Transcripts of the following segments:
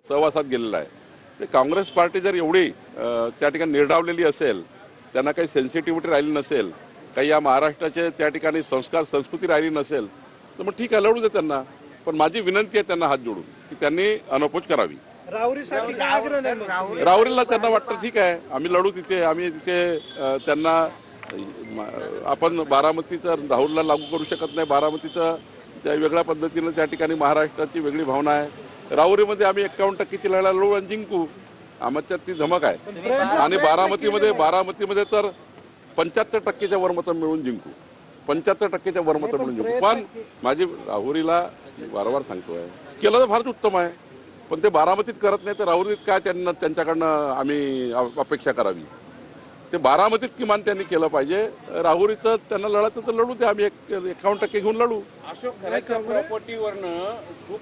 सहवासात गेलेला आहे. ते काँग्रेस पार्टी जर एवढी त्या ठिकाणी निर्डावलेली असेल, त्यांना काही सेन्सिटिव्हिटी राहिली नसेल, काही या महाराष्ट्राचे त्या ठिकाणी संस्कार संस्कृती राहिली नसेल, तर मग ठीक आहे, लढू दे त्यांना. पण माझी विनंती आहे त्यांना हात जोडून की त्यांनी अनपोज करावी. राहुरीला त्यांना वाटतं ठीक आहे, आम्ही लढू तिथे, आम्ही तिथे त्यांना आपण बारामतीचं राहुलला लागू करू शकत नाही. बारामतीचं त्या वेगळ्या पद्धतीनं त्या ठिकाणी महाराष्ट्राची वेगळी भावना आहे. राहुरीमध्ये आम्ही 51% लढू आणि जिंकू, आमच्यात ती धमक आहे. आणि बारामतीमध्ये तर 75%च्या वर मतं मिळून जिंकू, 75%च्या वर मतं मिळून जिंकू. पण माझी राहुरीला वारंवार सांगतोय, केलं तर फारच उत्तम आहे, पण ते बारामतीत करत नाही तर राहुरीत काय त्यांच्याकडनं आम्ही अपेक्षा करावी. ते बारामतीत किमान त्यांनी केलं पाहिजे. राहुरीचं त्यांना लढायचं तर लढू दे, आम्ही 51% घेऊन लढू. अशोक खराच्या प्रॉपर्टीवरनं खूप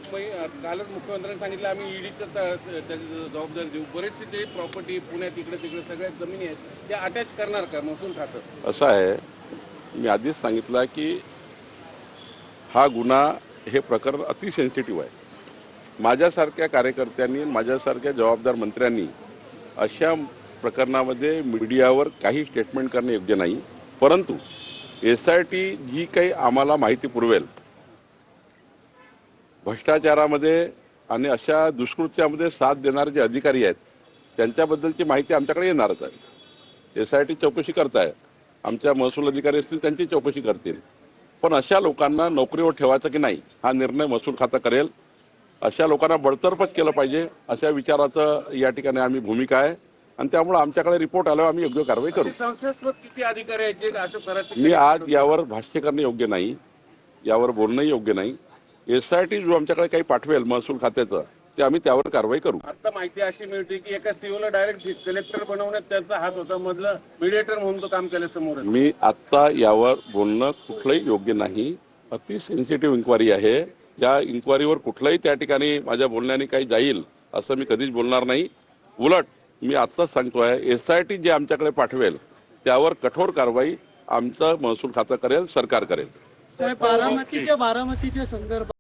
कालच मुख्यमंत्र्यांनी सांगितलं आम्ही ईडीचं त्याची जबाबदारी देऊ. बरेचसे ते प्रॉपर्टी पुण्यात इकडे तिकडे सगळ्या जमिनी आहेत त्या अटॅच करणार का महसूल खातं? असं आहे, मी आधीच सांगितलं की हा गुन्हा हे प्रकरण अति सेन्सिटिव्ह आहे. माझ्यासारख्या कार्यकर्त्यांनी, माझ्यासारख्या जबाबदार मंत्र्यांनी अशा प्रकरणामध्ये मीडियावर काही स्टेटमेंट करणे योग्य नाही. परंतु SIT जी काही आम्हाला माहिती पुरवेल भ्रष्टाचारामध्ये आणि अशा दुष्कृत्यामध्ये साथ देणारे जे अधिकारी आहेत त्यांच्याबद्दलची माहिती आमच्याकडे येणारच आहे. SIT चौकशी करताय, आमच्या महसूल अधिकारी असतील त्यांची चौकशी करतील. पण अशा लोकांना नोकरीवर ठेवायचं की नाही हा निर्णय महसूल खातं करेल. अशा लोकांना बडतर्फच केलं पाहिजे अशा विचाराचं या ठिकाणी आम्ही भूमिका आहे. आणि त्यामुळे आमच्याकडे रिपोर्ट आल्यावर आम्ही योग्य कारवाई करू. संशयास्पद किती अधिकारी आहेत जे अशोक खराचे? मी आज यावर भाष्य करणे योग्य नाही, यावर बोलणंही योग्य नाही. SIT जो आमच्याकडे काही पाठवेल महसूल खात्याचं ते आम्ही त्यावर कारवाई करू. आता माहिती अशी मिळते की एका सीओला डायरेक्ट कलेक्टर बनवण्यात त्यांचा हात होता, मधलं मीडिएटर म्हणून तो काम केलं समोर. मी आता यावर बोलणं कुठलंही योग्य नाही. अति सेन्सिटिव्ह इन्क्वायरी आहे. या इन्क्वायरीवर कुठलंही त्या ठिकाणी माझ्या बोलण्याने काही जाईल असं मी कधीच बोलणार नाही. उलट मी आत्ताच सांगतोय, SIT जे आमच्याकडे पाठवेल त्यावर कठोर कारवाई आमचं महसूल खातं करेल, सरकार करेल. बारामतीच्या संदर्भात